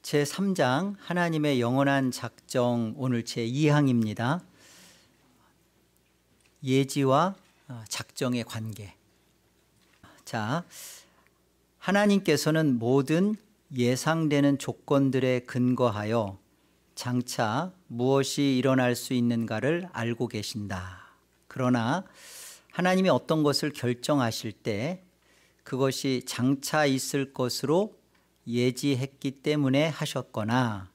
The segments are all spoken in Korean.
제3장 하나님의 영원한 작정, 오늘 제2항입니다. 예지와 작정의 관계. 자, 하나님께서는 모든 예상되는 조건들에 근거하여 장차 무엇이 일어날 수 있는가를 알고 계신다. 그러나 하나님이 어떤 것을 결정하실 때 그것이 장차 있을 것으로 예지했기 때문에 하셨거나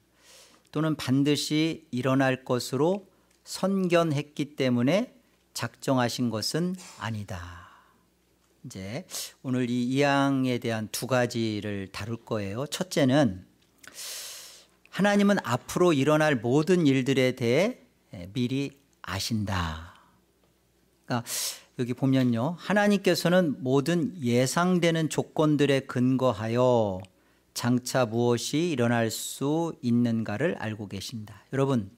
또는 반드시 일어날 것으로 선견했기 때문에 작정하신 것은 아니다. 이제 오늘 이 이항에 대한 두 가지를 다룰 거예요. 첫째는 하나님은 앞으로 일어날 모든 일들에 대해 미리 아신다. 그러니까 여기 보면요, 하나님께서는 모든 예상되는 조건들에 근거하여 장차 무엇이 일어날 수 있는가를 알고 계신다. 여러분,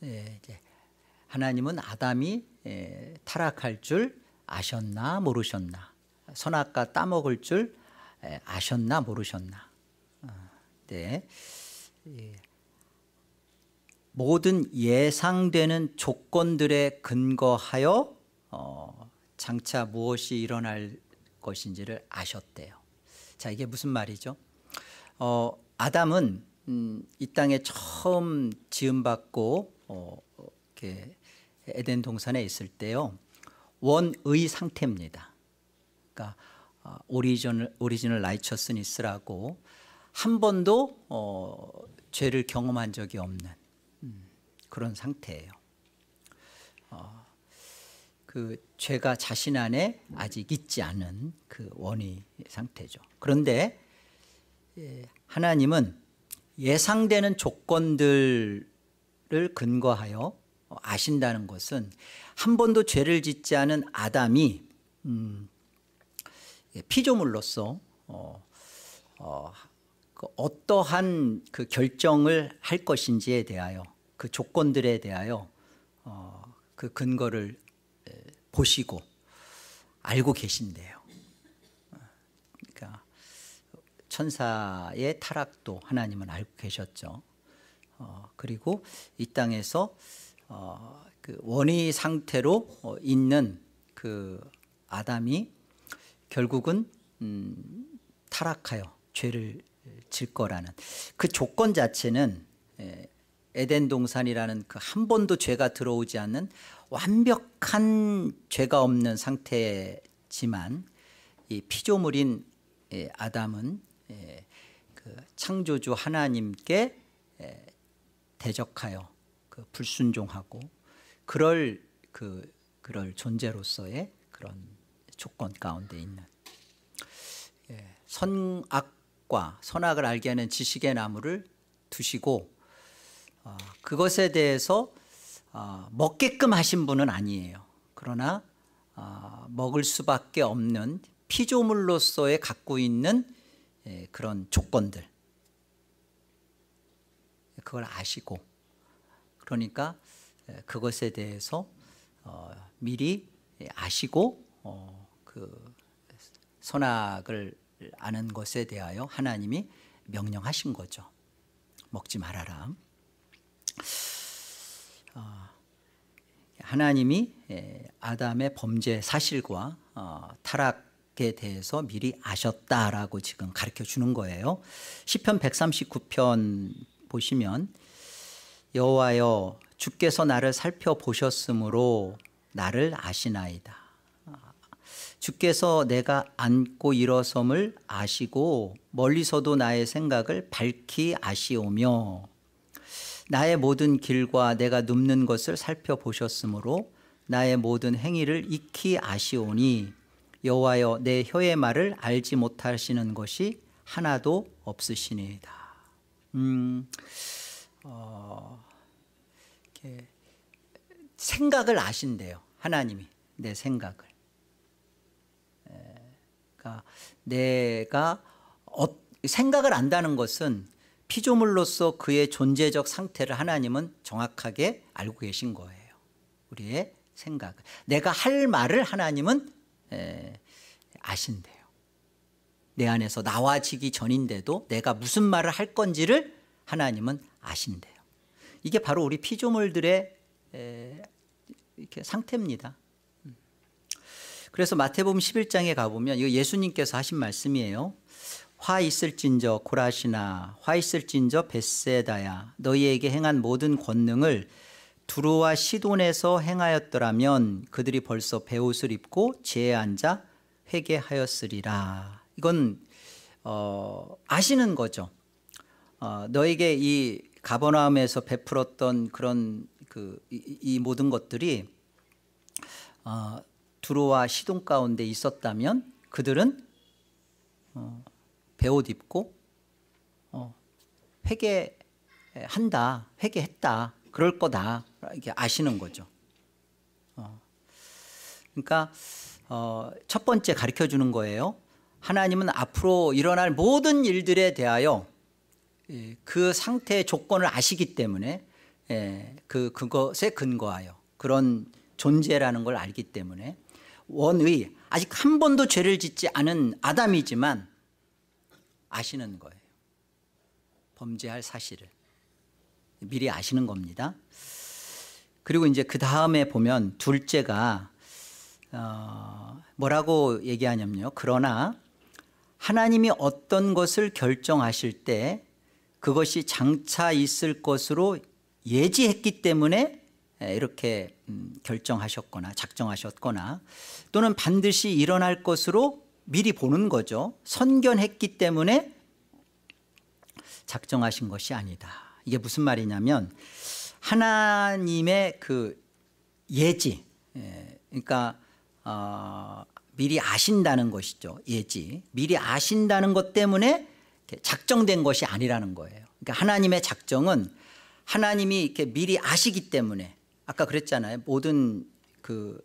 이제 하나님은 아담이 타락할 줄 아셨나 모르셨나? 선악과 따먹을 줄 아셨나 모르셨나? 네. 모든 예상되는 조건들에 근거하여 장차 무엇이 일어날 것인지를 아셨대요. 자, 이게 무슨 말이죠? 아담은 이 땅에 처음 지음받고 이렇게 에덴 동산에 있을 때요, 원의 상태입니다. 그러니까 오리지널 라이처스니스라고 한 번도 죄를 경험한 적이 없는 그런 상태예요. 그 죄가 자신 안에 아직 있지 않은 그 원의 상태죠. 그런데 하나님은 예상되는 조건들을 근거하여 아신다는 것은 한 번도 죄를 짓지 않은 아담이 피조물로서 어떠한 그 결정을 할 것인지에 대하여, 그 조건들에 대하여 그 근거를 보시고 알고 계신대요. 그러니까 천사의 타락도 하나님은 알고 계셨죠. 그리고 이 땅에서 그 원의 상태로 있는 그 아담이 결국은 타락하여 죄를 질 거라는 그 조건 자체는 에덴 동산이라는 그 한 번도 죄가 들어오지 않는 완벽한 죄가 없는 상태지만 이 피조물인 아담은 그 창조주 하나님께 대적하여 그 불순종하고 그럴 존재로서의 그런 조건 가운데 있는, 선악과 선악을 알게 하는 지식의 나무를 두시고 그것에 대해서 먹게끔 하신 분은 아니에요. 그러나 먹을 수밖에 없는 피조물로서의 갖고 있는 그런 조건들, 그걸 아시고, 그러니까 그것에 대해서 미리 아시고 그 선악을 아는 것에 대하여 하나님이 명령하신 거죠. 먹지 말아라. 하나님이 아담의 범죄 사실과 타락에 대해서 미리 아셨다라고 지금 가르쳐 주는 거예요. 시편 139편 보시면 여호와여 주께서 나를 살펴보셨으므로 나를 아시나이다. 주께서 내가 앉고 일어섬을 아시고 멀리서도 나의 생각을 밝히 아시오며 나의 모든 길과 내가 눕는 것을 살펴보셨으므로 나의 모든 행위를 익히 아시오니 여호와여 내 혀의 말을 알지 못하시는 것이 하나도 없으시니이다. 이렇게 생각을 아신대요. 하나님이 내 생각을. 그러니까 내가 생각을 안다는 것은 피조물로서 그의 존재적 상태를 하나님은 정확하게 알고 계신 거예요. 우리의 생각, 내가 할 말을 하나님은 아신대요. 내 안에서 나와지기 전인데도 내가 무슨 말을 할 건지를 하나님은 아신대요. 이게 바로 우리 피조물들의 이렇게 상태입니다. 그래서 마태복음 11장에 가보면 이거 예수님께서 하신 말씀이에요. 화 있을진저 고라시나 화 있을진저 벳세다야 너희에게 행한 모든 권능을 두로와 시돈에서 행하였더라면 그들이 벌써 베옷을 입고 지혜에 앉아 회개하였으리라. 이건 아시는 거죠. 너에게 이 가버나움에서 베풀었던 그런 이 모든 것들이 두로와 시돈 가운데 있었다면 그들은 베옷 입고 회개한다, 회개했다, 그럴 거다 이렇게 아시는 거죠. 그러니까 첫 번째 가르쳐 주는 거예요. 하나님은 앞으로 일어날 모든 일들에 대하여 그 상태의 조건을 아시기 때문에 그것에 근거하여 그런 존재라는 걸 알기 때문에 원의 아직 한 번도 죄를 짓지 않은 아담이지만 아시는 거예요. 범죄할 사실을 미리 아시는 겁니다. 그리고 이제 그 다음에 보면 둘째가 뭐라고 얘기하냐면요. 그러나 하나님이 어떤 것을 결정하실 때 그것이 장차 있을 것으로 예지했기 때문에 이렇게 결정하셨거나 작정하셨거나 또는 반드시 일어날 것으로 미리 보는 거죠. 선견했기 때문에 작정하신 것이 아니다. 이게 무슨 말이냐면 하나님의 그 예지, 그러니까 미리 아신다는 것이죠. 예지, 미리 아신다는 것 때문에 작정된 것이 아니라는 거예요. 그러니까 하나님의 작정은 하나님이 이렇게 미리 아시기 때문에 아까 그랬잖아요. 모든 그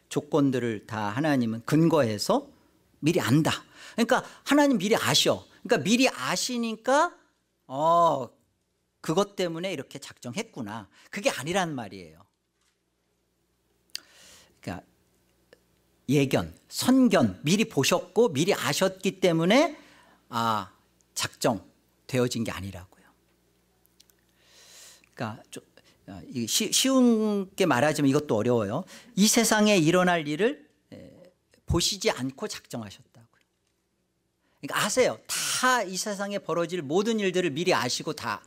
조건들을 다 하나님은 근거해서 미리 안다. 그러니까 하나님 미리 아셔. 그러니까 미리 아시니까 그것 때문에 이렇게 작정했구나. 그게 아니란 말이에요. 그러니까 예견, 선견 미리 보셨고 미리 아셨기 때문에 작정되어진 게 아니라고요. 그러니까 쉬운 게 말하자면 이것도 어려워요. 이 세상에 일어날 일을 보시지 않고 작정하셨다고요. 그러니까 아세요. 다 이 세상에 벌어질 모든 일들을 미리 아시고 다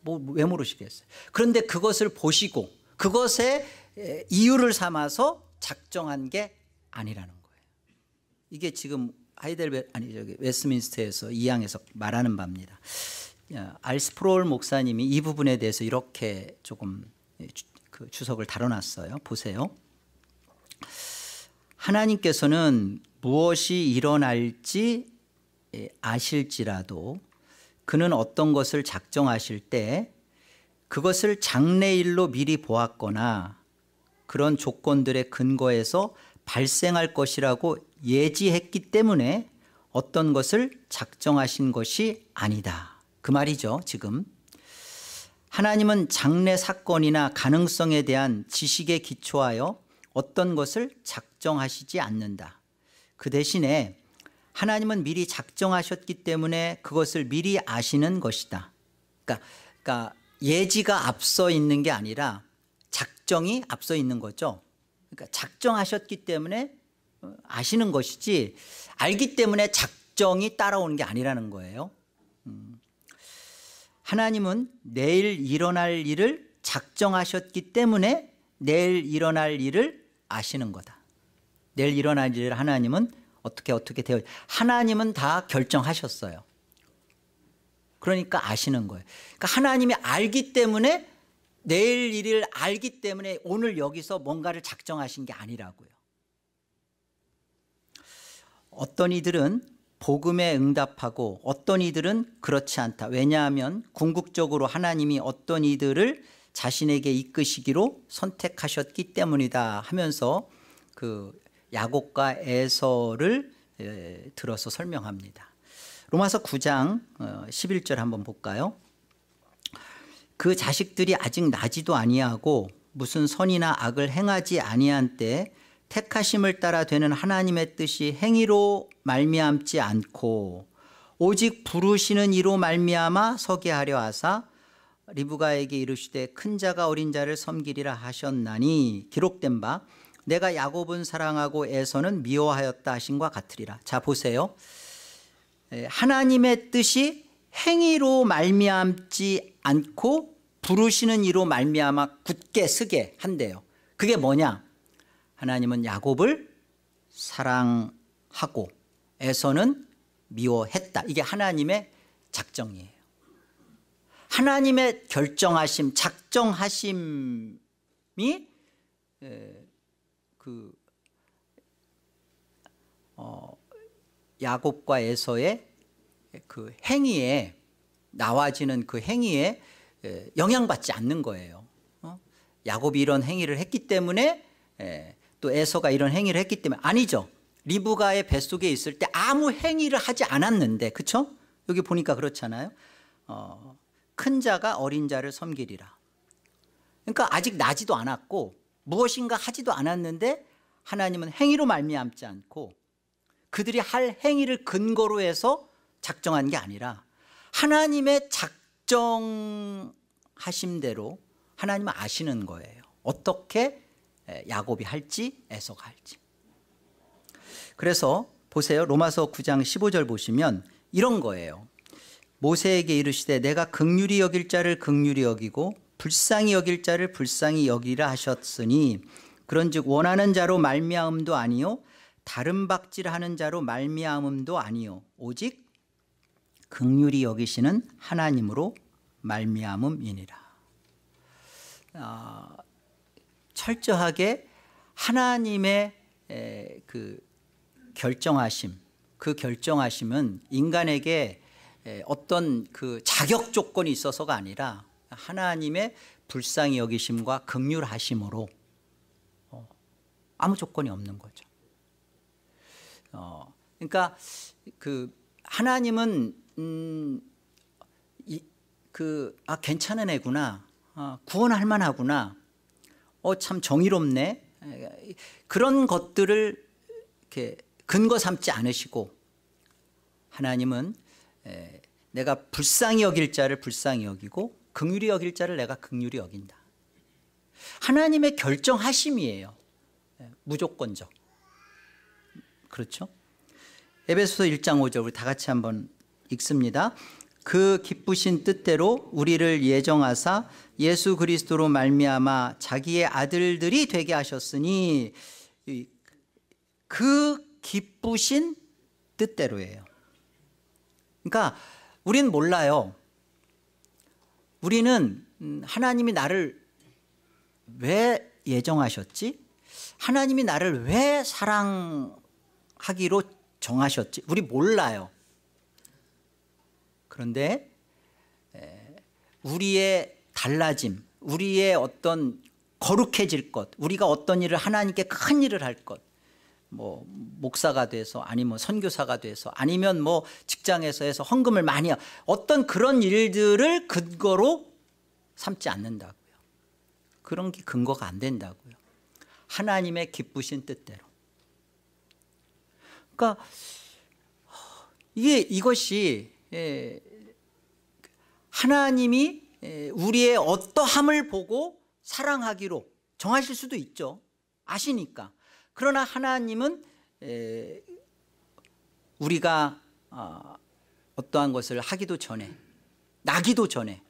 왜 모르시겠어요. 그런데 그것을 보시고 그것에 이유를 삼아서 작정한 게 아니라는 거예요. 이게 지금 웨스트민스터에서 이 항에서 말하는 바입니다. 알스프롤 목사님이 이 부분에 대해서 이렇게 조금 그 주석을 달아놨어요. 보세요. 하나님께서는 무엇이 일어날지 아실지라도 그는 어떤 것을 작정하실 때 그것을 장래일로 미리 보았거나 그런 조건들의 근거에서 발생할 것이라고 예지했기 때문에 어떤 것을 작정하신 것이 아니다. 그 말이죠. 지금 하나님은 장래 사건이나 가능성에 대한 지식에 기초하여 어떤 것을 작정하시지 않는다. 그 대신에 하나님은 미리 작정하셨기 때문에 그것을 미리 아시는 것이다. 그러니까 예지가 앞서 있는 게 아니라 작정이 앞서 있는 거죠. 그러니까 작정하셨기 때문에 아시는 것이지 알기 때문에 작정이 따라오는 게 아니라는 거예요. 하나님은 내일 일어날 일을 작정하셨기 때문에 내일 일어날 일을 아시는 거다. 내일 일어날 일을 하나님은 어떻게 되어 하나님은 다 결정하셨어요. 그러니까 아시는 거예요. 그러니까 하나님이 알기 때문에 내일 일을 알기 때문에 오늘 여기서 뭔가를 작정하신 게 아니라고요. 어떤 이들은 복음에 응답하고 어떤 이들은 그렇지 않다. 왜냐하면 궁극적으로 하나님이 어떤 이들을 자신에게 이끄시기로 선택하셨기 때문이다 하면서 그 야곱과 에서를 들어서 설명합니다. 로마서 9장 11절 한번 볼까요? 그 자식들이 아직 나지도 아니하고 무슨 선이나 악을 행하지 아니한 때 택하심을 따라 되는 하나님의 뜻이 행위로 말미암지 않고 오직 부르시는 이로 말미암아 서게 하려 하사 리브가에게 이르시되 큰 자가 어린 자를 섬기리라 하셨나니 기록된 바 내가 야곱은 사랑하고 에서는 미워하였다 하신과 같으리라. 자, 보세요. 하나님의 뜻이 행위로 말미암지 않고 부르시는 이로 말미암아 굳게 서게 한대요. 그게 뭐냐? 하나님은 야곱을 사랑하고 에서는 미워했다. 이게 하나님의 작정이에요. 하나님의 결정하심, 작정하심이 야곱과 에서의 그 행위에 나와지는 그 행위에 영향받지 않는 거예요. 야곱이 이런 행위를 했기 때문에 또 에서가 이런 행위를 했기 때문에 아니죠. 리브가의 뱃속에 있을 때 아무 행위를 하지 않았는데, 그렇죠? 여기 보니까 그렇잖아요. 큰 자가 어린 자를 섬기리라. 그러니까 아직 나지도 않았고 무엇인가 하지도 않았는데 하나님은 행위로 말미암지 않고 그들이 할 행위를 근거로 해서 작정한 게 아니라 하나님의 작정하심대로 하나님은 아시는 거예요. 어떻게 야곱이 할지 에서가 할지. 그래서 보세요. 로마서 9장 15절 보시면 이런 거예요. 모세에게 이르시되 내가 긍휼히 여길 자를 긍휼히 여기고 불쌍히 여길 자를 불쌍히 여기라 하셨으니 그런즉 원하는 자로 말미암음도 아니요 다른 박질하는 자로 말미암음도 아니요 오직 긍휼히 여기시는 하나님으로 말미암음이니라. 철저하게 하나님의 그 결정하심, 그 결정하심은 인간에게 어떤 그 자격 조건이 있어서가 아니라 하나님의 불쌍히 여기심과 긍휼하심으로 아무 조건이 없는 거죠. 그러니까 그 하나님은 괜찮은 애구나, 구원할 만하구나, 참 정의롭네, 그런 것들을 이렇게 근거 삼지 않으시고 하나님은 내가 불쌍히 여길 자를 불쌍히 여기고 긍휼히 여길 자를 내가 긍휼히 여긴다. 하나님의 결정하심이에요. 무조건적. 그렇죠? 에베소서 1장 5절 우리 다 같이 한번 읽습니다. 그 기쁘신 뜻대로 우리를 예정하사 예수 그리스도로 말미암아 자기의 아들들이 되게 하셨으니 그 기쁘신 뜻대로예요. 그러니까 우리는 몰라요. 우리는 하나님이 나를 왜 예정하셨지? 하나님이 나를 왜 사랑하기로 정하셨지? 우리 몰라요. 그런데 우리의 달라짐, 우리의 어떤 거룩해질 것, 우리가 어떤 일을 하나님께 큰 일을 할 것, 뭐 목사가 돼서 아니면 선교사가 돼서 아니면 뭐 직장에서 해서 헌금을 많이 어떤 그런 일들을 근거로 삼지 않는다고요. 그런 게 근거가 안 된다고요. 하나님의 기쁘신 뜻대로. 그러니까 이것이 하나님이 우리의 어떠함을 보고 사랑하기로 정하실 수도 있죠. 아시니까. 그러나 하나님은 우리가 어떠한 것을 하기도 전에, 나기도 전에,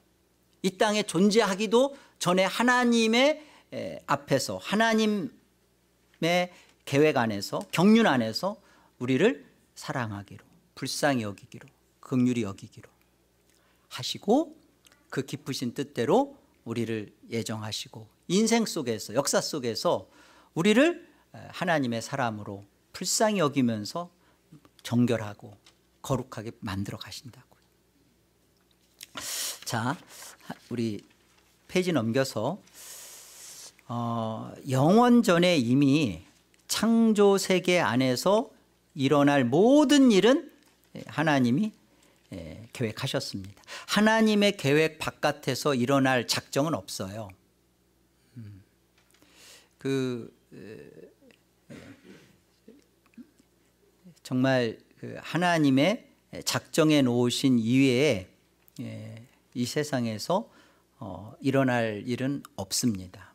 이 땅에 존재하기도 전에 하나님의 앞에서, 하나님의 계획 안에서, 경륜 안에서 우리를 사랑하기로, 불쌍히 여기기로, 긍휼히 여기기로 하시고 그 기쁘신 뜻대로 우리를 예정하시고 인생 속에서, 역사 속에서 우리를 하나님의 사람으로 불쌍히 여기면서 정결하고 거룩하게 만들어 가신다고요. 자, 우리 페이지 넘겨서 영원 전에 이미 창조 세계 안에서 일어날 모든 일은 하나님이 계획하셨습니다. 하나님의 계획 바깥에서 일어날 작정은 없어요. 정말 그 하나님의 작정해 놓으신 이외에 이 세상에서 일어날 일은 없습니다.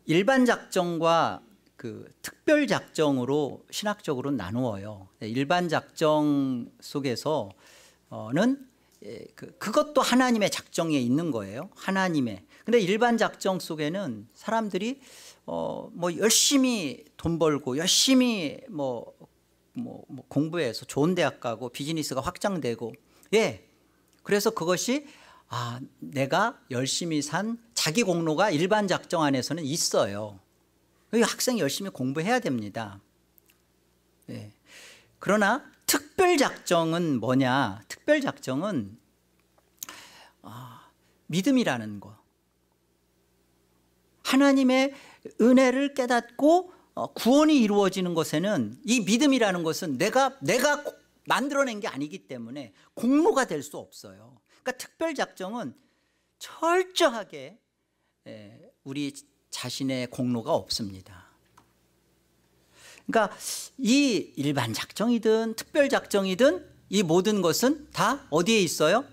일반 작정과 그 특별 작정으로 신학적으로 나누어요. 일반 작정 속에서는 그것도 하나님의 작정에 있는 거예요. 하나님의. 근데 일반 작정 속에는 사람들이 뭐 열심히 돈 벌고 열심히 뭐 공부해서 좋은 대학 가고 비즈니스가 확장되고, 그래서 그것이 내가 열심히 산 자기 공로가 일반 작정 안에서는 있어요. 학생이 열심히 공부해야 됩니다. 그러나 특별 작정은 뭐냐? 특별 작정은 믿음이라는 거. 하나님의 은혜를 깨닫고 구원이 이루어지는 것에는 이 믿음이라는 것은 내가 만들어낸 게 아니기 때문에 공로가 될 수 없어요. 그러니까 특별 작정은 철저하게 우리 자신의 공로가 없습니다. 그러니까 이 일반 작정이든 특별 작정이든 이 모든 것은 다 어디에 있어요?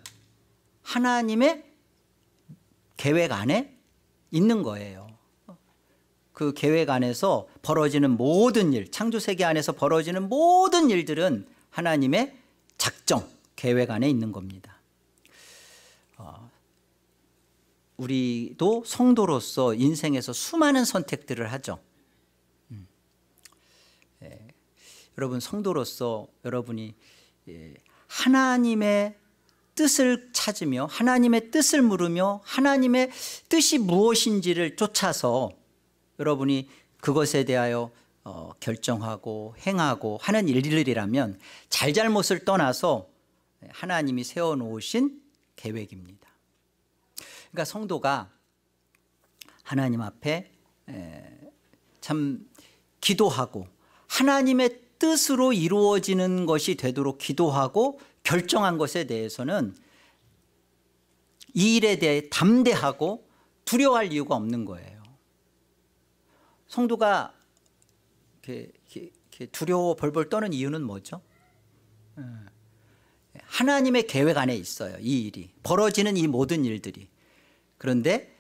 하나님의 계획 안에 있는 거예요. 그 계획 안에서 벌어지는 모든 일, 창조세계 안에서 벌어지는 모든 일들은 하나님의 작정, 계획 안에 있는 겁니다. 우리도 성도로서 인생에서 수많은 선택들을 하죠. 여러분 성도로서 여러분이 하나님의 뜻을 찾으며 하나님의 뜻을 물으며 하나님의 뜻이 무엇인지를 쫓아서 여러분이 그것에 대하여 결정하고 행하고 하는 일들이라면 잘잘못을 떠나서 하나님이 세워놓으신 계획입니다. 그러니까 성도가 하나님 앞에 참 기도하고 하나님의 뜻으로 이루어지는 것이 되도록 기도하고 결정한 것에 대해서는 이 일에 대해 담대하고 두려워할 이유가 없는 거예요. 성도가 이렇게 두려워 벌벌 떠는 이유는 뭐죠? 하나님의 계획 안에 있어요. 이 일이 벌어지는 이 모든 일들이. 그런데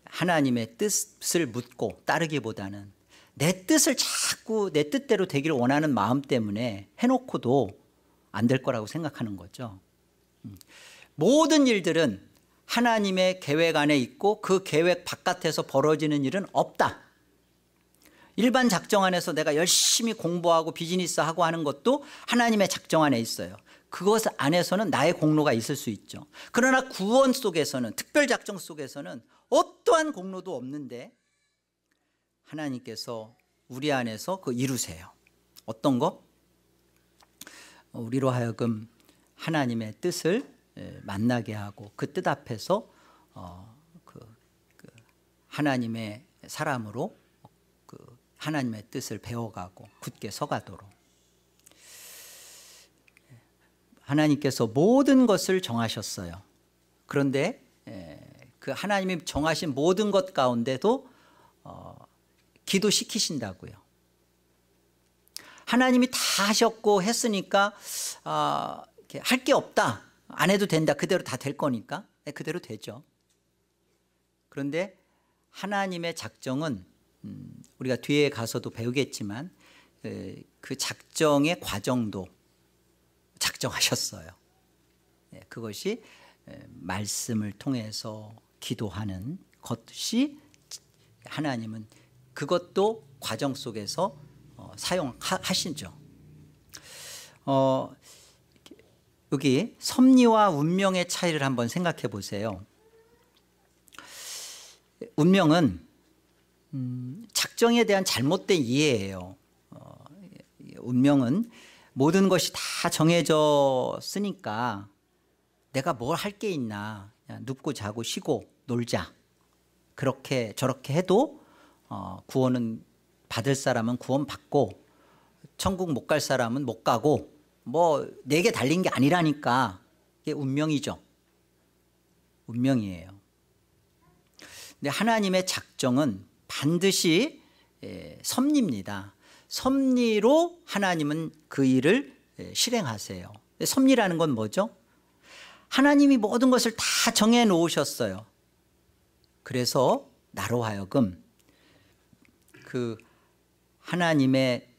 하나님의 뜻을 묻고 따르기보다는 내 뜻을 자꾸 내 뜻대로 되기를 원하는 마음 때문에 해놓고도 안 될 거라고 생각하는 거죠. 모든 일들은 하나님의 계획 안에 있고 그 계획 바깥에서 벌어지는 일은 없다. 일반 작정 안에서 내가 열심히 공부하고 비즈니스하고 하는 것도 하나님의 작정 안에 있어요. 그것 안에서는 나의 공로가 있을 수 있죠. 그러나 구원 속에서는, 특별 작정 속에서는 어떠한 공로도 없는데 하나님께서 우리 안에서 그 이루세요. 어떤 거? 우리로 하여금 하나님의 뜻을 만나게 하고 그 뜻 앞에서 하나님의 사람으로 하나님의 뜻을 배워가고 굳게 서가도록. 하나님께서 모든 것을 정하셨어요. 그런데 그 하나님이 정하신 모든 것 가운데도 기도시키신다고요. 하나님이 다 하셨고 했으니까 할 게 없다, 안 해도 된다, 그대로 다 될 거니까 그대로 되죠. 그런데 하나님의 작정은 우리가 뒤에 가서도 배우겠지만 그 작정의 과정도 작정하셨어요. 그것이 말씀을 통해서 기도하는 것이 하나님은 그것도 과정 속에서 사용하시죠. 여기 섭리와 운명의 차이를 한번 생각해 보세요. 운명은 작정에 대한 잘못된 이해예요. 운명은 모든 것이 다 정해졌으니까 내가 뭘 할 게 있나, 그냥 눕고 자고 쉬고 놀자, 그렇게 저렇게 해도 구원은 받을 사람은 구원 받고 천국 못 갈 사람은 못 가고 뭐 내게 달린 게 아니라니까 이게 운명이죠. 운명이에요. 근데 하나님의 작정은 반드시 섭리입니다. 섭리로 하나님은 그 일을 실행하세요. 섭리라는 건 뭐죠? 하나님이 모든 것을 다 정해 놓으셨어요. 그래서 나로 하여금 그 하나님의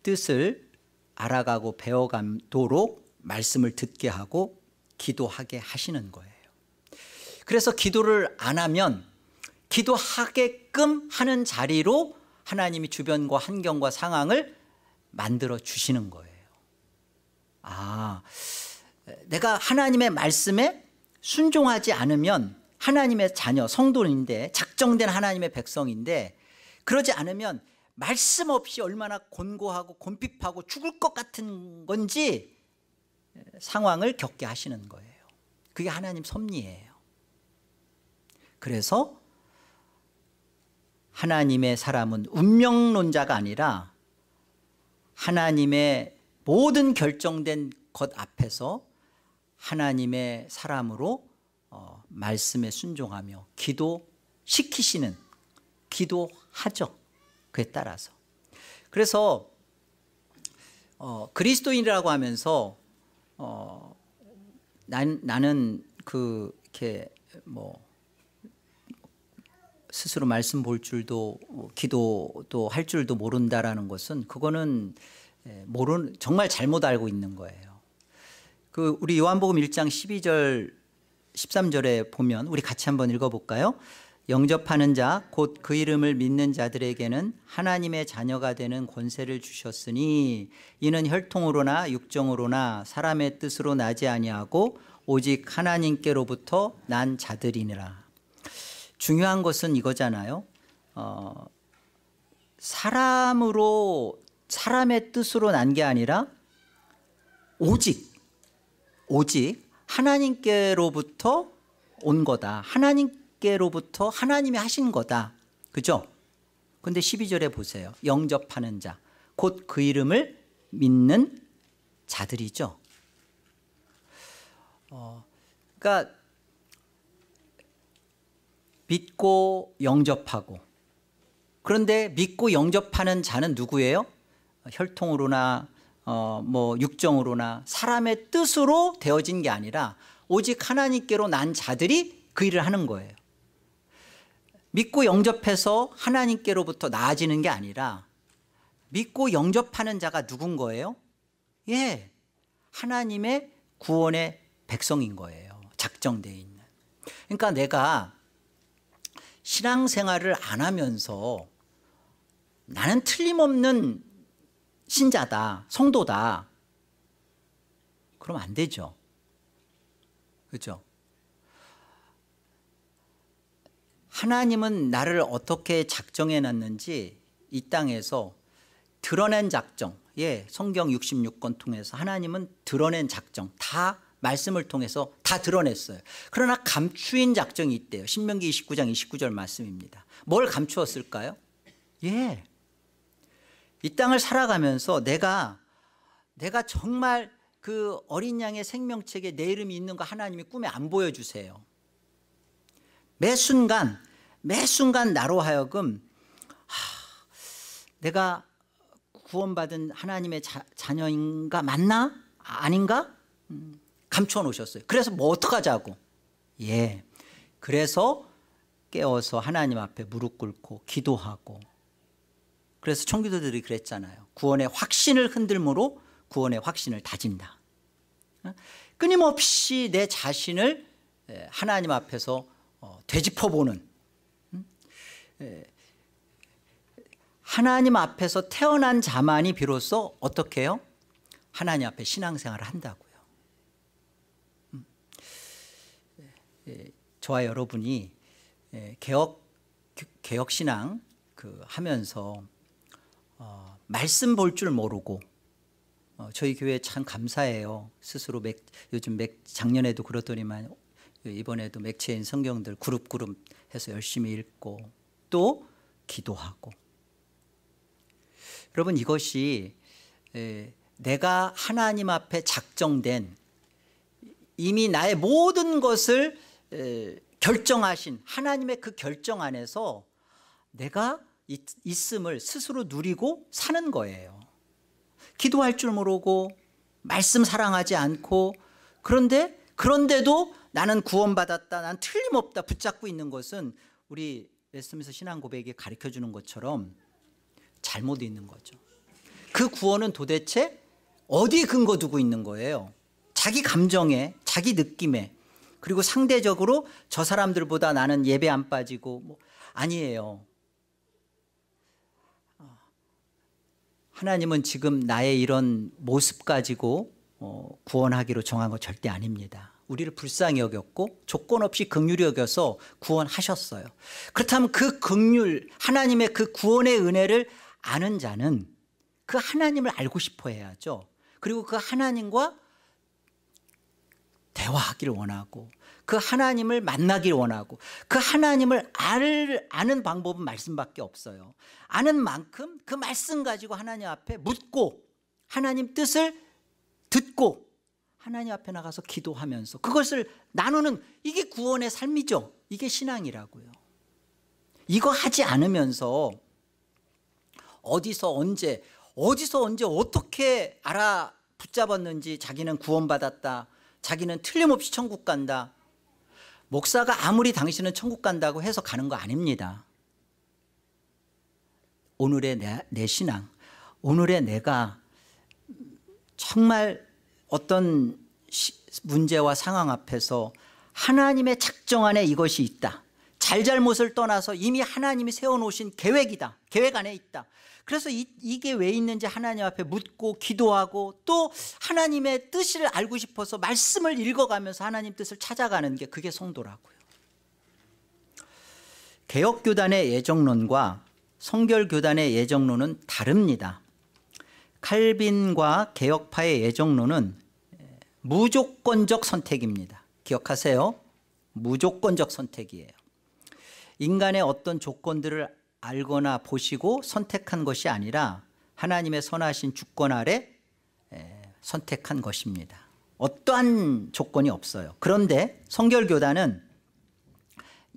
뜻을 알아가고 배워가도록 말씀을 듣게 하고 기도하게 하시는 거예요. 그래서 기도를 안 하면 기도하게끔 하는 자리로 하나님이 주변과 환경과 상황을 만들어 주시는 거예요. 내가 하나님의 말씀에 순종하지 않으면 하나님의 자녀, 성도인데 작정된 하나님의 백성인데 그러지 않으면 말씀 없이 얼마나 곤고하고 곤핍하고 죽을 것 같은 건지 상황을 겪게 하시는 거예요. 그게 하나님 섭리예요. 그래서 하나님의 사람은 운명론자가 아니라 하나님의 모든 결정된 것 앞에서 하나님의 사람으로 말씀에 순종하며 기도시키시는, 기도하죠. 그에 따라서. 그래서 그리스도인이라고 하면서 나는 이렇게 스스로 말씀 볼 줄도 기도도 할 줄도 모른다라는 것은 그거는 정말 잘못 알고 있는 거예요. 우리 요한복음 1장 12절 13절에 보면 우리 같이 한번 읽어볼까요? 영접하는 자 곧 그 이름을 믿는 자들에게는 하나님의 자녀가 되는 권세를 주셨으니 이는 혈통으로나 육정으로나 사람의 뜻으로 나지 아니하고 오직 하나님께로부터 난 자들이니라. 중요한 것은 이거잖아요. 사람의 뜻으로 난 게 아니라 오직 하나님께로부터 온 거다. 하나님께로부터 하나님이 하신 거다. 그죠? 근데 12절에 보세요. 영접하는 자, 곧 그 이름을 믿는 자들이죠. 그러니까 믿고 영접하고, 그런데 믿고 영접하는 자는 누구예요? 혈통으로나 육정으로나 사람의 뜻으로 되어진 게 아니라 오직 하나님께로 난 자들이 그 일을 하는 거예요. 믿고 영접해서 하나님께로부터 나아지는 게 아니라 믿고 영접하는 자가 누군 거예요? 하나님의 구원의 백성인 거예요. 작정되어 있는. 그러니까 내가 신앙생활을 안 하면서 나는 틀림없는 신자다, 성도다, 그러면 안 되죠. 그렇죠? 하나님은 나를 어떻게 작정해 놨는지 이 땅에서 드러낸 작정, 성경 66권 통해서 하나님은 드러낸 작정 다 말씀을 통해서 다 드러냈어요. 그러나 감추인 작정이 있대요. 신명기 29장 29절 말씀입니다. 뭘 감추었을까요? 이 땅을 살아가면서 내가 정말 그 어린 양의 생명책에 내 이름이 있는 거 하나님이 꿈에 안 보여주세요. 매 순간 나로 하여금 내가 구원받은 하나님의 자녀인가, 맞나? 아닌가? 감춰 놓으셨어요. 그래서 어떡하자고. 그래서 깨어서 하나님 앞에 무릎 꿇고 기도하고, 그래서 청교도들이 그랬잖아요. 구원의 확신을 흔들므로 구원의 확신을 다진다. 끊임없이 내 자신을 하나님 앞에서 되짚어보는, 하나님 앞에서 태어난 자만이 비로소 어떻게 해요? 하나님 앞에 신앙생활을 한다고요. 저와 여러분이 개혁신앙 하면서 말씀 볼 줄 모르고, 저희 교회 참 감사해요. 스스로 요즘 작년에도 그렇더니만 이번에도 맥체인 성경들 그룹 해서 열심히 읽고 또 기도하고. 여러분, 이것이 내가 하나님 앞에 작정된, 이미 나의 모든 것을 결정하신 하나님의 그 결정 안에서 내가 있음을 스스로 누리고 사는 거예요. 기도할 줄 모르고 말씀 사랑하지 않고 그런데도 나는 구원받았다, 난 틀림없다 붙잡고 있는 것은 우리 웨스트민스터 신앙 고백이 가르쳐주는 것처럼 잘못 있는 거죠. 그 구원은 도대체 어디에 근거 두고 있는 거예요? 자기 감정에, 자기 느낌에, 그리고 상대적으로 저 사람들보다 나는 예배 안 빠지고 아니에요. 하나님은 지금 나의 이런 모습 가지고 구원하기로 정한 거 절대 아닙니다. 우리를 불쌍히 여겼고 조건 없이 긍휼히 여겨서 구원하셨어요. 그렇다면 그 긍휼, 하나님의 그 구원의 은혜를 아는 자는 그 하나님을 알고 싶어 해야죠. 그리고 그 하나님과 대화하기를 원하고 그 하나님을 만나기를 원하고 그 하나님을 아는 방법은 말씀밖에 없어요. 아는 만큼 그 말씀 가지고 하나님 앞에 묻고 하나님 뜻을 듣고 하나님 앞에 나가서 기도하면서 그것을 나누는, 이게 구원의 삶이죠. 이게 신앙이라고요. 이거 하지 않으면서 어디서 언제 어떻게 알아 붙잡았는지 자기는 구원받았다, 자기는 틀림없이 천국 간다. 목사가 아무리 당신은 천국 간다고 해서 가는 거 아닙니다. 오늘의 내 신앙, 오늘의 내가 정말 어떤 문제와 상황 앞에서 하나님의 작정 안에 이것이 있다, 잘잘못을 떠나서 이미 하나님이 세워놓으신 계획이다, 계획 안에 있다. 그래서 이게 왜 있는지 하나님 앞에 묻고 기도하고 또 하나님의 뜻을 알고 싶어서 말씀을 읽어가면서 하나님 뜻을 찾아가는 게, 그게 성도라고요. 개혁교단의 예정론과 성결교단의 예정론은 다릅니다. 칼빈과 개혁파의 예정론은 무조건적 선택입니다. 기억하세요. 무조건적 선택이에요. 인간의 어떤 조건들을 알거나 보시고 선택한 것이 아니라 하나님의 선하신 주권 아래 선택한 것입니다. 어떠한 조건이 없어요. 그런데 성결교단은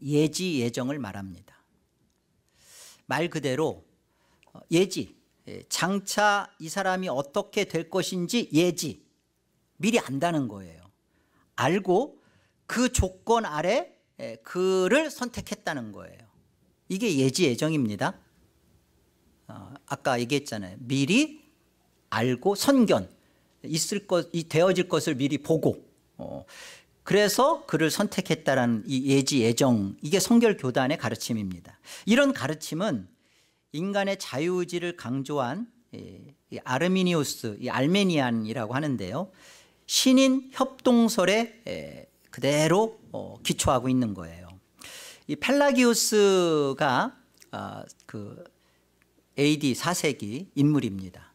예지 예정을 말합니다. 말 그대로 예지, 장차 이 사람이 어떻게 될 것인지 예지, 미리 안다는 거예요. 알고 그 조건 아래 그를 선택했다는 거예요. 이게 예지 예정입니다. 아까 얘기했잖아요. 미리 알고 선견, 되어질 것을 미리 보고 그래서 그를 선택했다라는 이 예지 예정, 이게 성결교단의 가르침입니다. 이런 가르침은 인간의 자유의지를 강조한 이 아르미니우스, 이 알메니안이라고 하는데요, 신인 협동설에 그대로 기초하고 있는 거예요. 이 펠라기우스가 그 AD 4세기 인물입니다.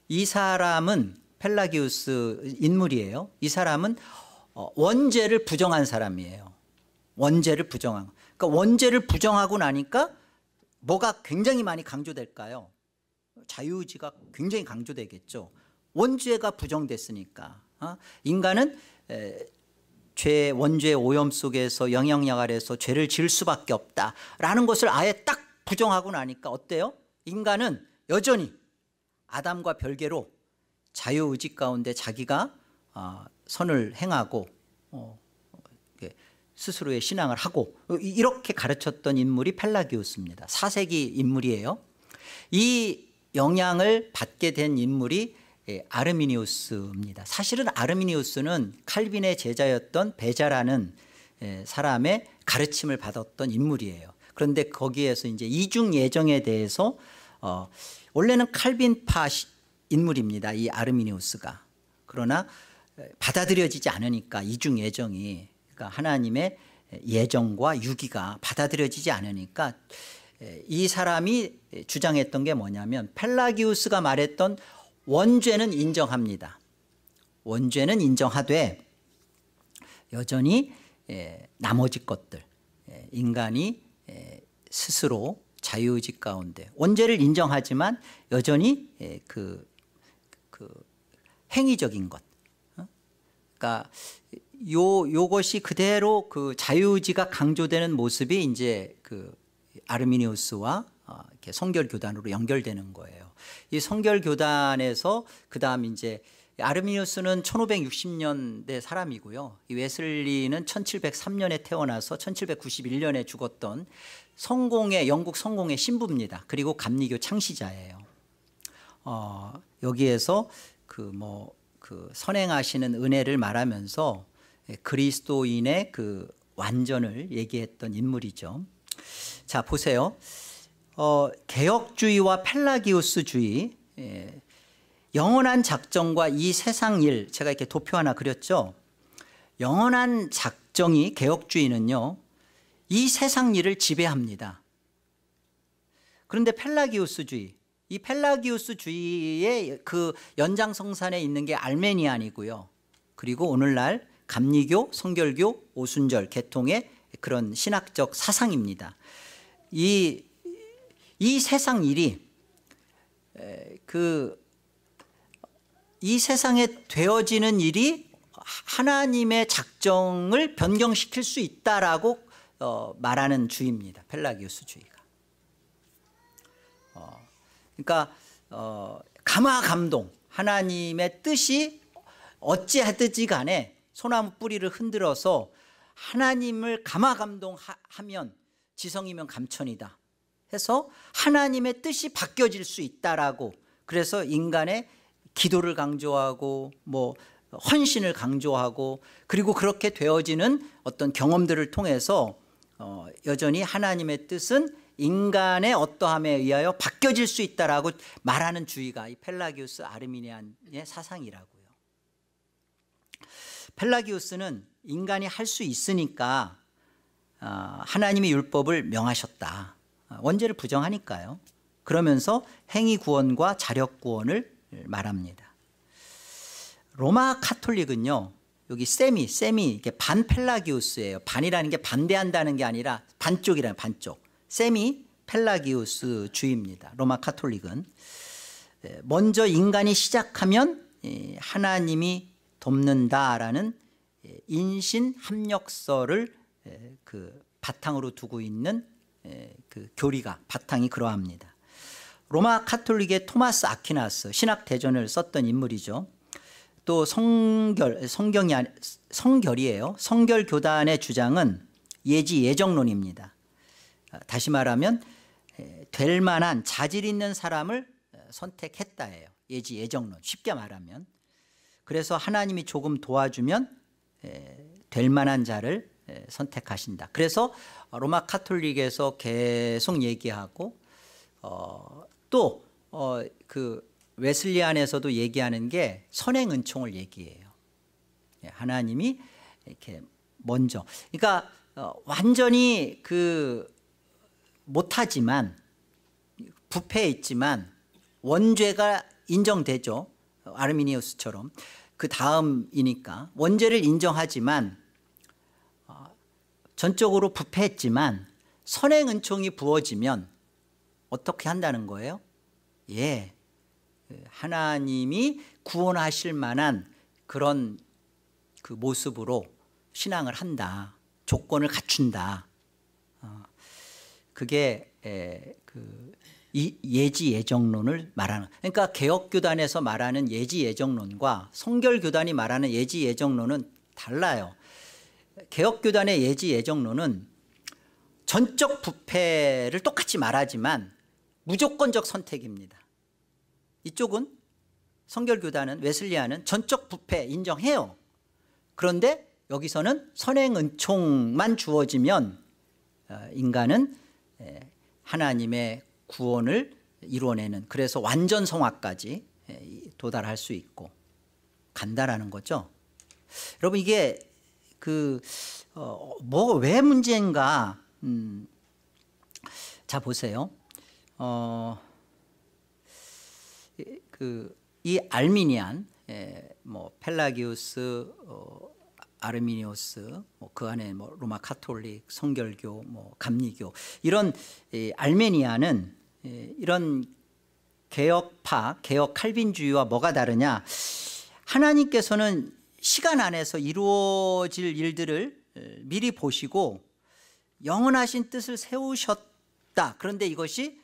이 사람은 펠라기우스 인물이에요. 이 사람은 원죄를 부정한 사람이에요. 원죄를 부정한. 그러니까 원죄를 부정하고 나니까 뭐가 굉장히 많이 강조될까요? 자유의지가 굉장히 강조되겠죠. 원죄가 부정됐으니까. 인간은 원죄의 오염 속에서 영향력 아래서 죄를 지을 수밖에 없다라는 것을 아예 딱 부정하고 나니까 어때요? 인간은 여전히 아담과 별개로 자유의지 가운데 자기가 선을 행하고 스스로의 신앙을 하고 이렇게 가르쳤던 인물이 펠라기우스입니다. 4세기 인물이에요. 이 영향을 받게 된 인물이 아르미니우스입니다. 사실은 아르미니우스는 칼빈의 제자였던 베자라는 사람의 가르침을 받았던 인물이에요. 그런데 거기에서 이제 이중 예정에 대해서 원래는 칼빈파 인물입니다. 이 아르미니우스가. 그러나 받아들여지지 않으니까 이중 예정이, 그러니까 하나님의 예정과 유기가 받아들여지지 않으니까 이 사람이 주장했던 게 뭐냐면, 펠라기우스가 말했던 원죄는 인정합니다. 원죄는 인정하되 여전히 나머지 것들, 인간이 스스로 자유의지 가운데 원죄를 인정하지만 여전히 그 행위적인 것, 그러니까 요것이 그대로 그 자유의지가 강조되는 모습이 이제 그 아르미니우스와 이렇게 성결교단으로 연결되는 거예요. 이 성결교단에서 그다음 이제 아르미니우스는 1560년대 사람이고요. 이 웨슬리는 1703년에 태어나서 1791년에 죽었던 영국 성공의 신부입니다. 그리고 감리교 창시자예요. 여기에서 선행하시는 은혜를 말하면서 그리스도인의 그 완전을 얘기했던 인물이죠. 자, 보세요. 개혁주의와 펠라기우스주의, 영원한 작정과 이 세상 일, 제가 이렇게 도표 하나 그렸죠. 영원한 작정이, 개혁주의는요, 이 세상 일을 지배합니다. 그런데 펠라기우스주의, 이 펠라기우스주의의 그 연장성산에 있는 게 알메니안이고요. 그리고 오늘날 감리교, 성결교, 오순절 계통의 그런 신학적 사상입니다. 이 세상 일이 이 세상에 되어지는 일이 하나님의 작정을 변경시킬 수 있다라고 말하는 주의입니다. 펠라기우스주의가. 그러니까 감화감동, 하나님의 뜻이 어찌하든지 간에 소나무 뿌리를 흔들어서 하나님을 감화감동하면 지성이면 감천이다 해서 하나님의 뜻이 바뀌어질 수 있다라고, 그래서 인간의 기도를 강조하고 헌신을 강조하고, 그리고 그렇게 되어지는 어떤 경험들을 통해서 여전히 하나님의 뜻은 인간의 어떠함에 의하여 바뀌어질 수 있다라고 말하는 주의가 이 펠라기우스 아르미니안의 사상이라고요. 펠라기우스는 인간이 할 수 있으니까 하나님이 율법을 명하셨다. 원죄를 부정하니까요. 그러면서 행위 구원과 자력 구원을 말합니다. 로마 카톨릭은요, 여기 세미 이게 반펠라기우스예요. 반이라는 게 반대한다는 게 아니라 반쪽이라는, 반쪽. 세미 펠라기우스 주의입니다. 로마 카톨릭은 먼저 인간이 시작하면 하나님이 돕는다라는 인신 합력설을 그 바탕으로 두고 있는 그 교리가, 바탕이 그러합니다. 로마 카톨릭의 토마스 아퀴나스, 신학 대전을 썼던 인물이죠. 또 성결이에요. 성결 교단의 주장은 예지 예정론입니다. 다시 말하면 될 만한 자질 있는 사람을 선택했다예요. 예지 예정론, 쉽게 말하면. 그래서 하나님이 조금 도와주면 될 만한 자를 선택하신다. 그래서 로마 카톨릭에서 계속 얘기하고 또 그 웨슬리안에서도 얘기하는 게 선행 은총을 얘기해요. 하나님이 이렇게 먼저, 그러니까 완전히 못하지만, 부패해 있지만 원죄가 인정되죠. 아르미니우스처럼. 그 다음이니까 원죄를 인정하지만 전적으로 부패했지만 선행 은총이 부어지면 어떻게 한다는 거예요? 하나님이 구원하실 만한 그런 그 모습으로 신앙을 한다. 조건을 갖춘다. 그게 예지 예정론을 말하는, 그러니까 개혁교단에서 말하는 예지 예정론과 성결교단이 말하는 예지 예정론은 달라요. 개혁교단의 예지 예정론은 전적 부패를 똑같이 말하지만 무조건적 선택입니다. 이쪽은, 성결교단은, 웨슬리안은 전적 부패 인정해요. 그런데 여기서는 선행 은총만 주어지면 인간은 하나님의 구원을 이루어내는, 그래서 완전 성화까지 도달할 수 있고 간다라는 거죠. 여러분, 이게 왜 문제인가? 자, 보세요. 이 알미니안, 펠라기우스, 아르미니우스, 그 안에 로마 카톨릭, 성결교, 감리교, 이런 알메니아는 이런 개혁파, 개혁 칼빈주의와 뭐가 다르냐? 하나님께서는 시간 안에서 이루어질 일들을 미리 보시고 영원하신 뜻을 세우셨기 있다. 그런데 이것이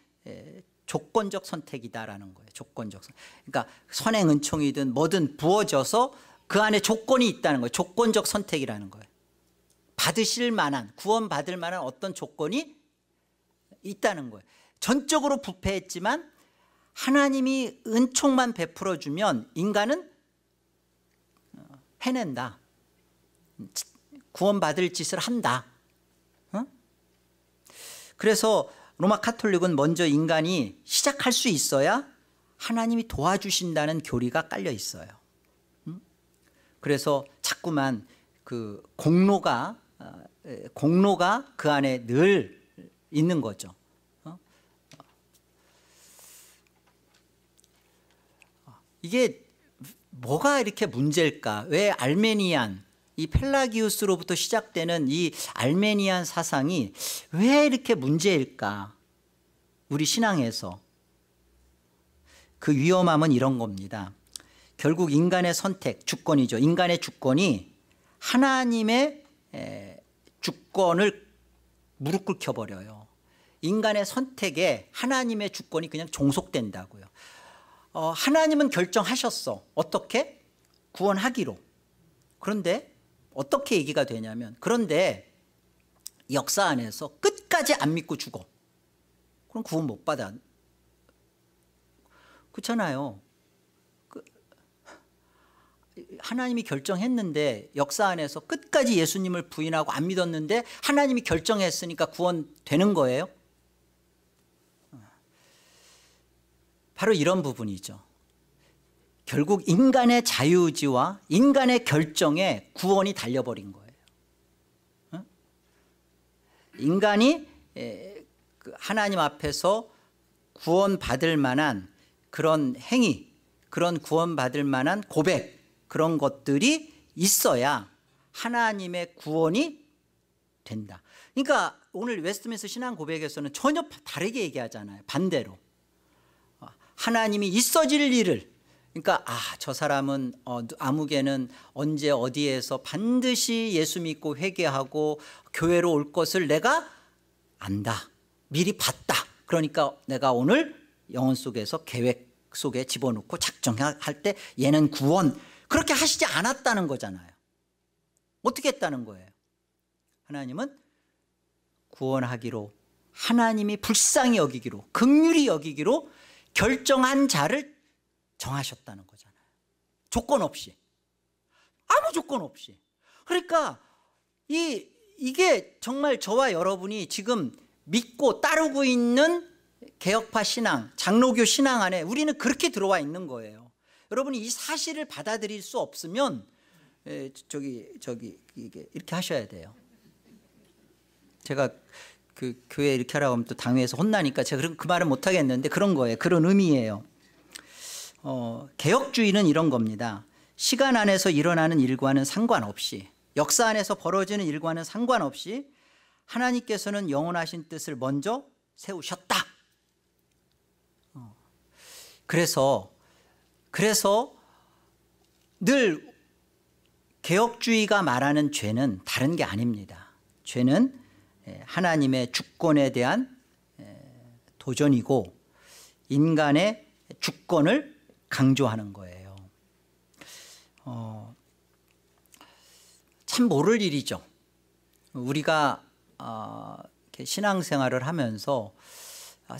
조건적 선택이다라는 거예요. 조건적 선택. 그러니까 선행 은총이든 뭐든 부어져서 그 안에 조건이 있다는 거예요. 조건적 선택이라는 거예요. 받으실 만한, 구원받을 만한 어떤 조건이 있다는 거예요. 전적으로 부패했지만 하나님이 은총만 베풀어주면 인간은 해낸다. 구원받을 짓을 한다. 그래서 로마 카톨릭은 먼저 인간이 시작할 수 있어야 하나님이 도와주신다는 교리가 깔려 있어요. 그래서 자꾸만 그 공로가 그 안에 늘 있는 거죠. 이게 뭐가 이렇게 문제일까? 왜 알메니안, 이 펠라기우스로부터 시작되는 이 알메니안 사상이 왜 이렇게 문제일까? 우리 신앙에서. 그 위험함은 이런 겁니다. 결국 인간의 선택, 주권이죠. 인간의 주권이 하나님의 주권을 무릎 꿇혀버려요. 인간의 선택에 하나님의 주권이 그냥 종속된다고요. 하나님은 결정하셨어. 어떻게? 구원하기로. 그런데 어떻게 얘기가 되냐면, 그런데 역사 안에서 끝까지 안 믿고 죽어. 그럼 구원 못 받아. 그렇잖아요. 하나님이 결정했는데 역사 안에서 끝까지 예수님을 부인하고 안 믿었는데 하나님이 결정했으니까 구원되는 거예요? 바로 이런 부분이죠. 결국 인간의 자유의지와 인간의 결정에 구원이 달려버린 거예요. 인간이 하나님 앞에서 구원받을 만한 그런 행위, 그런 구원받을 만한 고백, 그런 것들이 있어야 하나님의 구원이 된다. 그러니까 오늘 웨스트민스터 신앙 고백에서는 전혀 다르게 얘기하잖아요. 반대로. 하나님이 있어질 일을, 그러니까 저 사람은 아무개는 언제 어디에서 반드시 예수 믿고 회개하고 교회로 올 것을 내가 안다. 미리 봤다. 그러니까 내가 오늘 영혼 속에서 계획 속에 집어넣고 작정할 때 얘는 구원, 그렇게 하시지 않았다는 거잖아요. 어떻게 했다는 거예요? 하나님은 구원하기로, 하나님이 불쌍히 여기기로, 긍휼히 여기기로 결정한 자를 정하셨다는 거잖아요. 조건 없이, 아무 조건 없이. 그러니까 이게 정말 저와 여러분이 지금 믿고 따르고 있는 개혁파 신앙, 장로교 신앙 안에 우리는 그렇게 들어와 있는 거예요. 여러분이 이 사실을 받아들일 수 없으면 이게 이렇게 하셔야 돼요. 제가 그 교회 이렇게 하라고 하면 또 당회에서 혼나니까 제가 그 말은 못 하겠는데 그런 거예요. 그런 의미예요. 개혁주의는 이런 겁니다. 시간 안에서 일어나는 일과는 상관없이, 역사 안에서 벌어지는 일과는 상관없이 하나님께서는 영원하신 뜻을 먼저 세우셨다. 그래서 늘 개혁주의가 말하는 죄는 다른 게 아닙니다. 죄는 하나님의 주권에 대한 도전이고 인간의 주권을 강조하는 거예요. 참 모를 일이죠. 우리가 이렇게 신앙생활을 하면서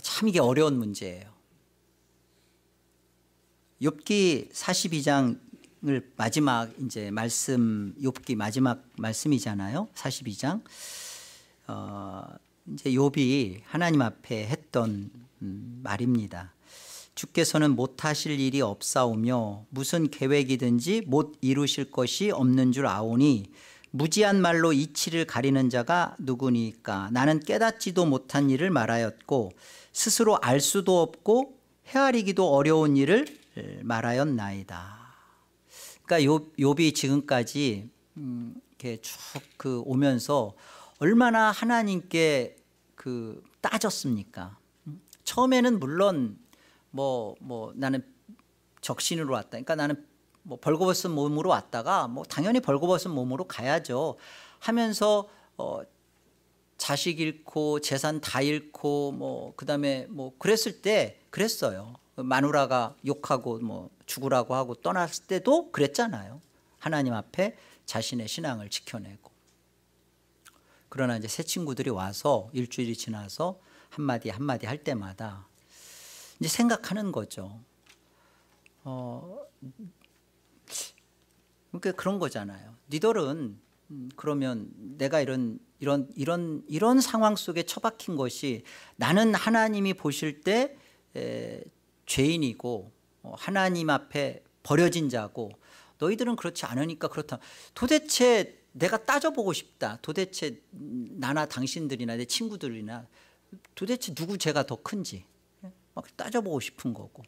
참 이게 어려운 문제예요. 욥기 42장을 마지막 이제 말씀, 욥기 마지막 말씀이잖아요. 42장. 이제 욥이 하나님 앞에 했던 말입니다. 주께서는 못하실 일이 없사오며 무슨 계획이든지 못 이루실 것이 없는 줄 아오니 무지한 말로 이치를 가리는 자가 누구니까. 나는 깨닫지도 못한 일을 말하였고 스스로 알 수도 없고 헤아리기도 어려운 일을 말하였나이다. 그러니까 욥이 지금까지 이렇게 쭉 오면서 얼마나 하나님께 따졌습니까? 처음에는 물론 나는 적신으로 왔다. 그러니까 나는 벌거벗은 몸으로 왔다가 당연히 벌거벗은 몸으로 가야죠 하면서 자식 잃고 재산 다 잃고 뭐 그다음에 뭐 그랬을 때 그랬어요. 마누라가 욕하고 뭐 죽으라고 하고 떠났을 때도 그랬잖아요. 하나님 앞에 자신의 신앙을 지켜내고. 그러나 이제 새 친구들이 와서 일주일이 지나서 한마디 한마디 할 때마다 이제 생각하는 거죠. 그러니까 그런 거잖아요. 니들은 그러면 내가 이런 상황 속에 처박힌 것이 나는 하나님이 보실 때 죄인이고 하나님 앞에 버려진 자고 너희들은 그렇지 않으니까 그렇다. 도대체 내가 따져보고 싶다. 도대체 나나 당신들이나 내 친구들이나 도대체 누구 죄가 더 큰지 막 따져보고 싶은 거고.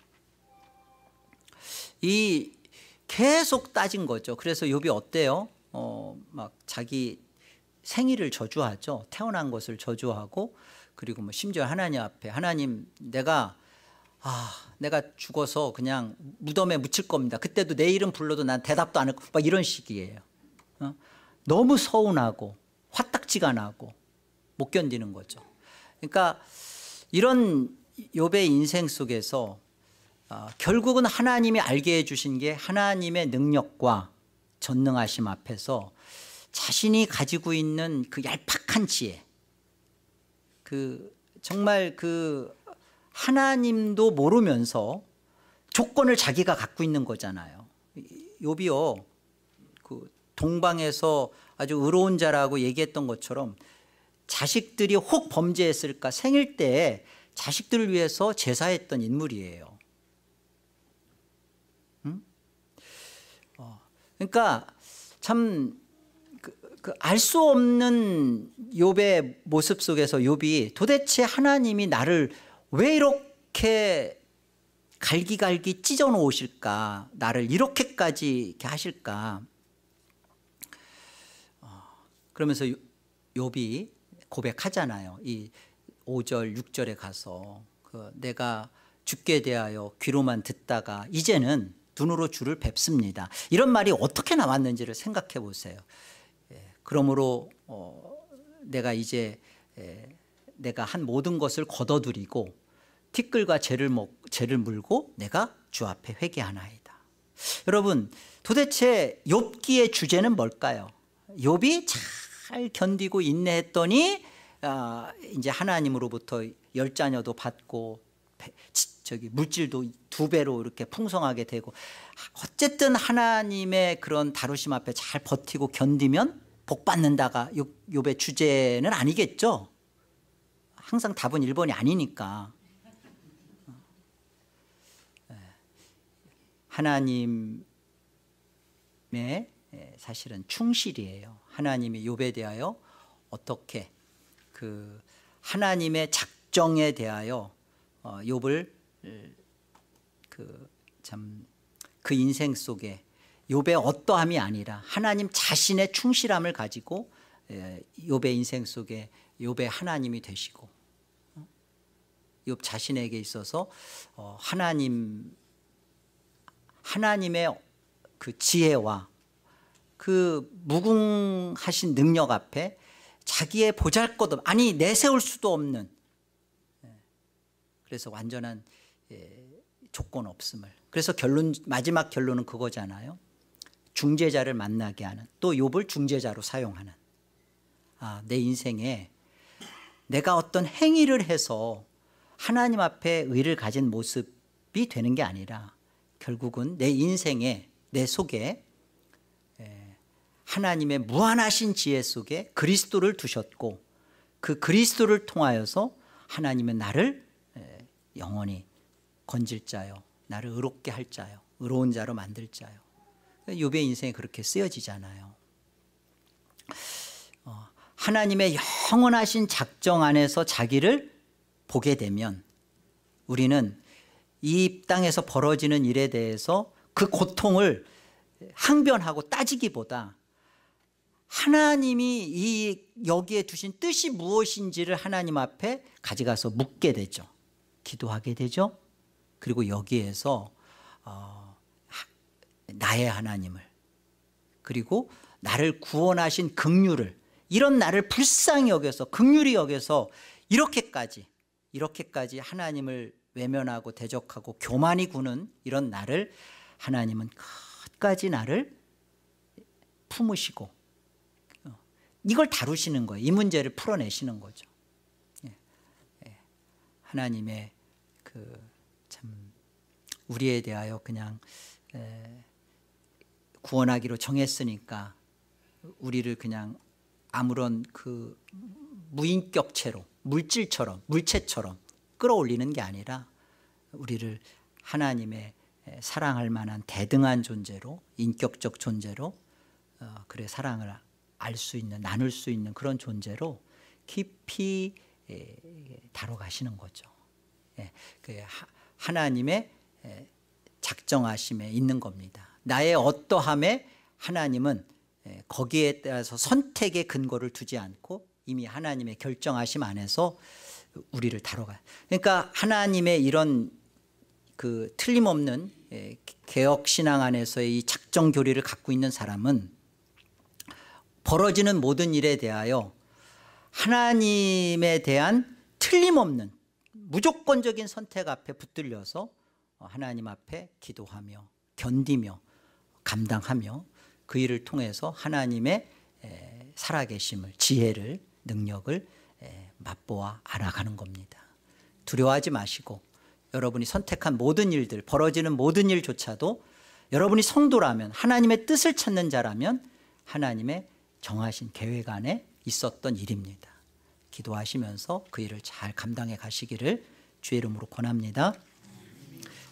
이 계속 따진 거죠. 그래서 욥이 어때요? 막 자기 생일을 저주하죠. 태어난 것을 저주하고, 그리고 뭐 심지어 하나님 앞에 하나님 내가 죽어서 그냥 무덤에 묻힐 겁니다. 그때도 내 이름 불러도 난 대답도 안 할 거고 막 이런 식이에요. 너무 서운하고 화딱지가 나고 못 견디는 거죠. 그러니까 이런 욥의 인생 속에서 결국은 하나님이 알게 해주신 게 하나님의 능력과 전능하심 앞에서 자신이 가지고 있는 그 얄팍한 지혜, 정말 하나님도 모르면서 조건을 자기가 갖고 있는 거잖아요. 욥이요, 동방에서 아주 의로운 자라고 얘기했던 것처럼 자식들이 혹 범죄했을까 생일 때에 자식들을 위해서 제사했던 인물이에요. 그러니까 참 알 수 없는 욥의 모습 속에서 욥이 도대체 하나님이 나를 왜 이렇게 갈기갈기 찢어 놓으실까, 나를 이렇게까지 이렇게 하실까. 그러면서 욥이 고백하잖아요. 이 5절 6절에 가서 내가 죽게 대하여 귀로만 듣다가 이제는 눈으로 주를 뵙습니다. 이런 말이 어떻게 나왔는지를 생각해 보세요. 그러므로 내가 이제 내가 한 모든 것을 걷어들이고 티끌과 재를 물고 내가 주 앞에 회개하나이다. 여러분, 도대체 욥기의 주제는 뭘까요? 욥이 잘 견디고 인내했더니 이제 하나님으로부터 열자녀도 받고 물질도 2배로 이렇게 풍성하게 되고, 어쨌든 하나님의 그런 다루심 앞에 잘 버티고 견디면 복 받는다가 욥의 주제는 아니겠죠. 항상 답은 1번이 아니니까. 하나님의 사실은 충실이에요. 하나님이 욥에 대하여 어떻게 하나님의 작정에 대하여 욥을 그 인생 속에 욥의 어떠함이 아니라 하나님 자신의 충실함을 가지고 욥의 인생 속에 욥의 하나님이 되시고, 욥 자신에게 있어서 하나님의 그 지혜와 그 무궁하신 능력 앞에 자기의 보잘것없, 아니 내세울 수도 없는, 그래서 완전한 조건 없음을. 그래서 마지막 결론은 그거잖아요. 중재자를 만나게 하는, 또 욥을 중재자로 사용하는. 내 인생에 내가 어떤 행위를 해서 하나님 앞에 의를 가진 모습이 되는 게 아니라 결국은 내 인생에, 내 속에 하나님의 무한하신 지혜 속에 그리스도를 두셨고, 그 그리스도를 통하여서 하나님은 나를 영원히 건질 자요, 나를 의롭게 할 자요, 의로운 자로 만들 자요. 욥의 인생이 그렇게 쓰여지잖아요. 하나님의 영원하신 작정 안에서 자기를 보게 되면 우리는 이 땅에서 벌어지는 일에 대해서 그 고통을 항변하고 따지기보다 하나님이 여기에 두신 뜻이 무엇인지를 하나님 앞에 가져가서 묻게 되죠. 기도하게 되죠. 그리고 여기에서 나의 하나님을, 그리고 나를 구원하신 긍휼을 이런 나를 불쌍히 여겨서 긍휼히 여겨서 이렇게까지 하나님을 외면하고 대적하고 교만이 구는 이런 나를 하나님은 끝까지 나를 품으시고 이걸 다루시는 거예요. 이 문제를 풀어내시는 거죠. 하나님의 참 우리에 대하여 그냥 구원하기로 정했으니까 우리를 그냥 아무런 무인격체로 물체처럼 끌어올리는 게 아니라 우리를 하나님의 사랑할 만한 대등한 존재로, 인격적 존재로 그래 사랑을 알 수 있는, 나눌 수 있는 그런 존재로 깊이 다뤄가시는 거죠. 하나님의 작정하심에 있는 겁니다. 나의 어떠함에 하나님은 거기에 따라서 선택의 근거를 두지 않고 이미 하나님의 결정하심 안에서 우리를 다뤄가요. 그러니까 하나님의 이런 틀림없는 개혁신앙 안에서의 이 작정 교리를 갖고 있는 사람은 벌어지는 모든 일에 대하여 하나님에 대한 틀림없는 무조건적인 선택 앞에 붙들려서 하나님 앞에 기도하며 견디며 감당하며 그 일을 통해서 하나님의 살아계심을, 지혜를, 능력을 맛보아 알아가는 겁니다. 두려워하지 마시고 여러분이 선택한 모든 일들, 벌어지는 모든 일조차도 여러분이 성도라면, 하나님의 뜻을 찾는 자라면 하나님의 정하신 계획 안에 있었던 일입니다. 기도하시면서 그 일을 잘 감당해 가시기를 주의 이름으로 권합니다.